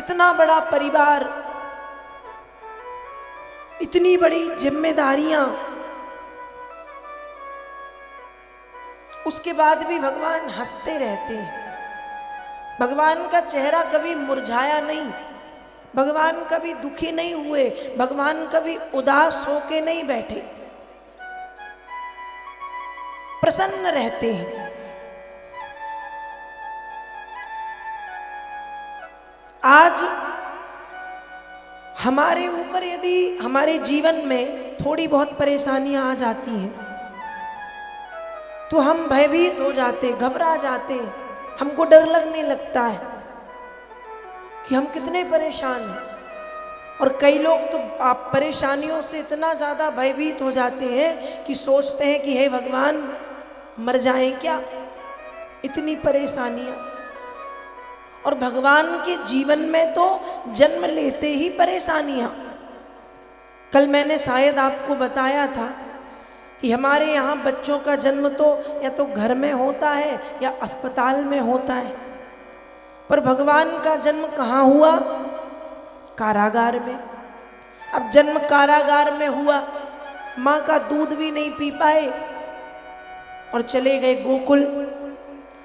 इतना बड़ा परिवार, इतनी बड़ी जिम्मेदारियां, उसके बाद भी भगवान हंसते रहते हैं। भगवान का चेहरा कभी मुरझाया नहीं, भगवान कभी दुखी नहीं हुए, भगवान कभी उदास होके नहीं बैठे, प्रसन्न रहते हैं। आज हमारे ऊपर यदि हमारे जीवन में थोड़ी बहुत परेशानियां आ जाती हैं तो हम भयभीत हो जाते, घबरा जाते, हमको डर लगने लगता है कि हम कितने परेशान हैं। और कई लोग तो आप परेशानियों से इतना ज़्यादा भयभीत हो जाते हैं कि सोचते हैं कि हे भगवान मर जाएं क्या, इतनी परेशानियां। और भगवान के जीवन में तो जन्म लेते ही परेशानियां। कल मैंने शायद आपको बताया था कि हमारे यहाँ बच्चों का जन्म तो या तो घर में होता है या अस्पताल में होता है, पर भगवान का जन्म कहाँ हुआ? कारागार में। अब जन्म कारागार में हुआ, माँ का दूध भी नहीं पी पाए और चले गए गोकुल।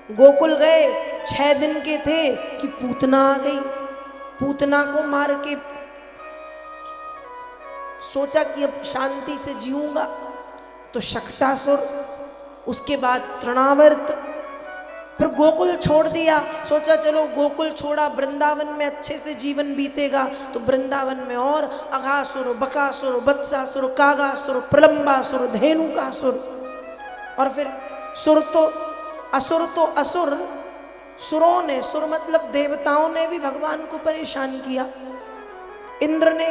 गोकुल गए, 6 दिन के थे कि पूतना आ गई। पूतना को मार के सोचा कि अब शांति से जीऊंगा, तो शक्टासुर, उसके बाद तृणावर्त, फिर गोकुल छोड़ दिया। सोचा चलो गोकुल छोड़ा, वृंदावन में अच्छे से जीवन बीतेगा, तो वृंदावन में और अघासुर, बकासुर, वत्सासुर, कागासुर, प्रलंबासुर, धेनुकासुर, और फिर सुर तो असुर, सुरों ने, सुर मतलब देवताओं ने भी भगवान को परेशान किया, इंद्र ने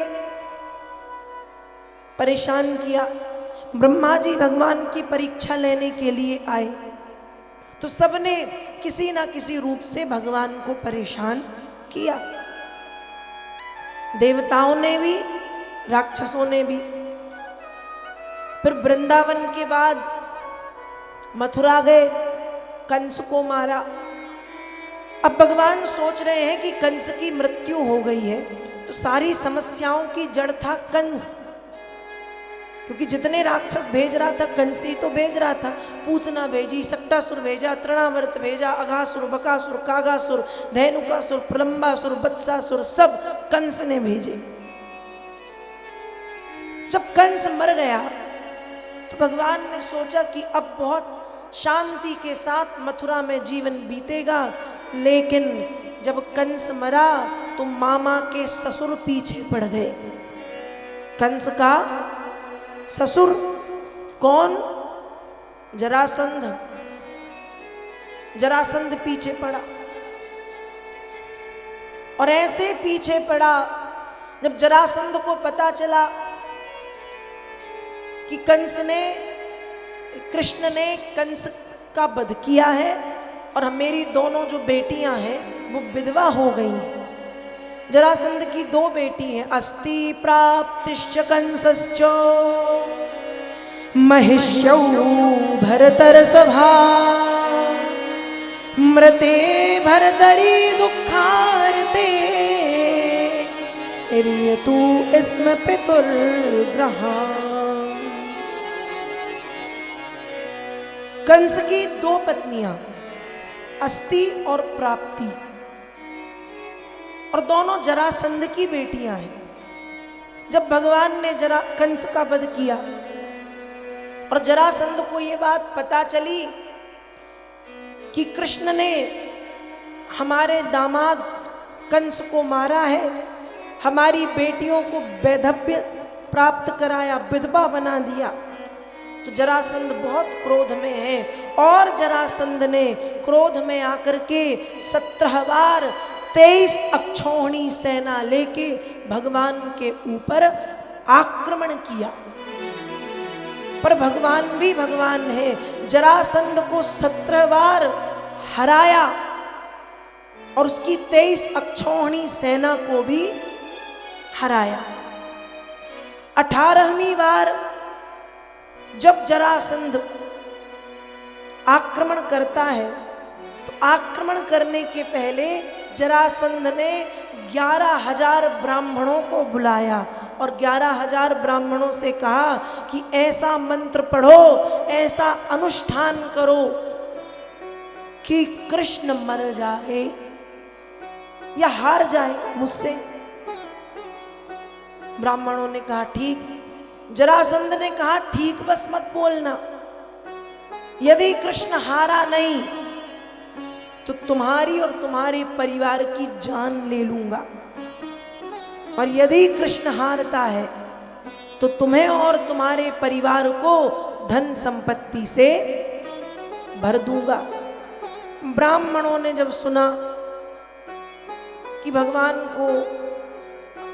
परेशान किया। ब्रह्मा जी भगवान की परीक्षा लेने के लिए आए, तो सबने किसी ना किसी रूप से भगवान को परेशान किया, देवताओं ने भी, राक्षसों ने भी। फिर वृंदावन के बाद मथुरा गए, कंस को मारा। अब भगवान सोच रहे हैं कि कंस की मृत्यु हो गई है, तो सारी समस्याओं की जड़ था कंस, क्योंकि जितने राक्षस भेज रहा था कंस ही तो भेज रहा था। पूतना भेजी, शक्टासुर भेजा, तृणावर्त भेजा, अघासुर, बकासुर, कागासुर, धेनुकासुर, प्रलंबासुर, वत्सासुर, सब कंस ने भेजे। जब कंस मर गया तो भगवान ने सोचा कि अब बहुत शांति के साथ मथुरा में जीवन बीतेगा। लेकिन जब कंस मरा तो मामा के ससुर पीछे पड़ गए। कंस का ससुर कौन? जरासंध। जरासंध पीछे पड़ा, और ऐसे पीछे पड़ा, जब जरासंध को पता चला कि कृष्ण ने कंस का वध किया है और मेरी दोनों जो बेटियां हैं वो विधवा हो गई। जरासंध की 2 बेटी हैं, अस्ति प्राप्तिश्च कंसश्च महिष्यौ भरतर्षभा मृते भरतरि दुःखार्ते इर्यतु स्म पितुर्ग्रहा। कंस की 2 पत्नियां, अस्ति और प्राप्ति, और दोनों जरासंध की बेटियां हैं। जब भगवान ने कंस का वध किया और जरासंध को ये बात पता चली कि कृष्ण ने हमारे दामाद कंस को मारा है, हमारी बेटियों को वैधव्य प्राप्त कराया, विधवा बना दिया, तो जरासंध बहुत क्रोध में है। और जरासंध ने क्रोध में आकर के 17 बार 23 अक्षौहिणी सेना लेके भगवान के ऊपर आक्रमण किया। पर भगवान भी भगवान है, जरासंध को 17 बार हराया और उसकी 23 अक्षौहिणी सेना को भी हराया। 18वीं बार जब जरासंध आक्रमण करता है तो आक्रमण करने के पहले जरासंध ने 11,000 ब्राह्मणों को बुलाया और 11,000 ब्राह्मणों से कहा कि ऐसा मंत्र पढ़ो, ऐसा अनुष्ठान करो कि कृष्ण मर जाए या हार जाए मुझसे। ब्राह्मणों ने कहा ठीक। जरासंध ने कहा ठीक, बस मत बोलना, यदि कृष्ण हारा नहीं तो तुम्हारी और तुम्हारे परिवार की जान ले लूंगा, और यदि कृष्ण हारता है तो तुम्हें और तुम्हारे परिवार को धन संपत्ति से भर दूंगा। ब्राह्मणों ने जब सुना कि भगवान को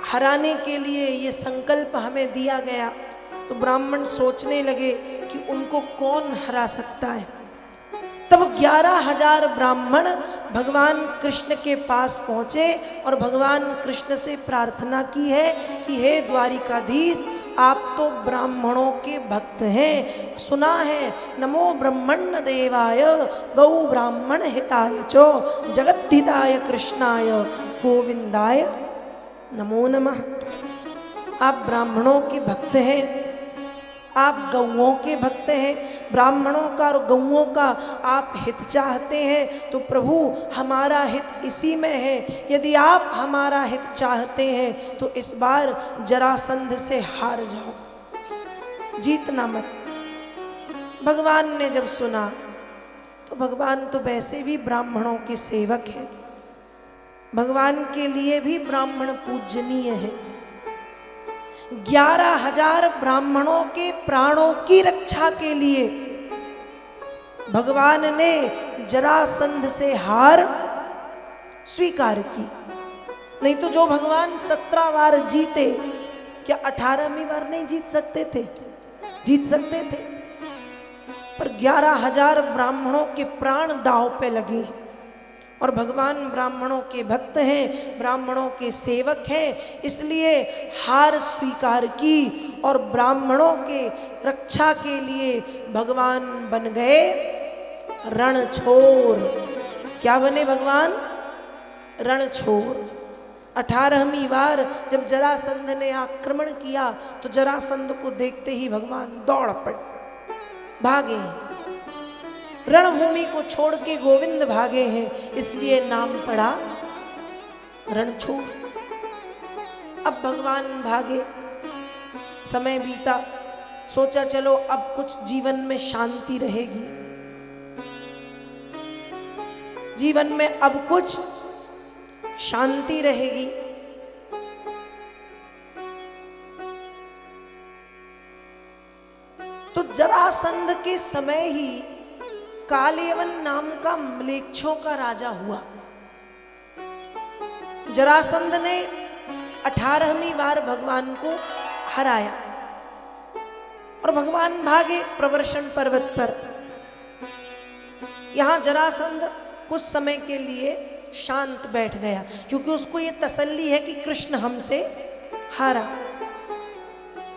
हराने के लिए ये संकल्प हमें दिया गया, तो ब्राह्मण सोचने लगे कि उनको कौन हरा सकता है। तब 11,000 ब्राह्मण भगवान कृष्ण के पास पहुंचे और भगवान कृष्ण से प्रार्थना की है कि हे द्वारिकाधीश, आप तो ब्राह्मणों के भक्त हैं, सुना है नमो ब्रह्मण्य देवाय गौ ब्राह्मण हिताय चो जगद्धिताय कृष्णाय गोविंदाय नमो नमः। आप ब्राह्मणों के भक्त हैं, आप गौओं के भक्त हैं, ब्राह्मणों का और गौओं का आप हित चाहते हैं, तो प्रभु हमारा हित इसी में है। यदि आप हमारा हित चाहते हैं तो इस बार जरासंध से हार जाओ, जीतना मत। भगवान ने जब सुना तो भगवान तो वैसे भी ब्राह्मणों के सेवक हैं, भगवान के लिए भी ब्राह्मण पूजनीय है। 11,000 ब्राह्मणों के प्राणों की रक्षा के लिए भगवान ने जरासंध से हार स्वीकार की। नहीं तो जो भगवान 17 बार जीते, क्या 18वीं बार नहीं जीत सकते थे? जीत सकते थे, पर 11,000 ब्राह्मणों के प्राण दांव पे लगे और भगवान ब्राह्मणों के भक्त हैं, ब्राह्मणों के सेवक हैं, इसलिए हार स्वीकार की और ब्राह्मणों के रक्षा के लिए भगवान बन गए रणछोर। क्या बने भगवान? रणछोर। 18वीं बार जब जरासंध ने आक्रमण किया तो जरासंध को देखते ही भगवान दौड़ पड़े, भागे। रणभूमि को छोड़ के गोविंद भागे हैं, इसलिए नाम पड़ा रणछोर। अब भगवान भागे, समय बीता, सोचा चलो अब कुछ जीवन में शांति रहेगी, जीवन में अब कुछ शांति रहेगी। तो जरासंध के समय ही कालयवन नाम का म्लेच्छों का राजा हुआ। जरासंध ने 18वीं बार भगवान को हराया और भगवान भागे प्रवर्षण पर्वत पर। यहां जरासंध कुछ समय के लिए शांत बैठ गया, क्योंकि उसको ये तसल्ली है कि कृष्ण हमसे हारा।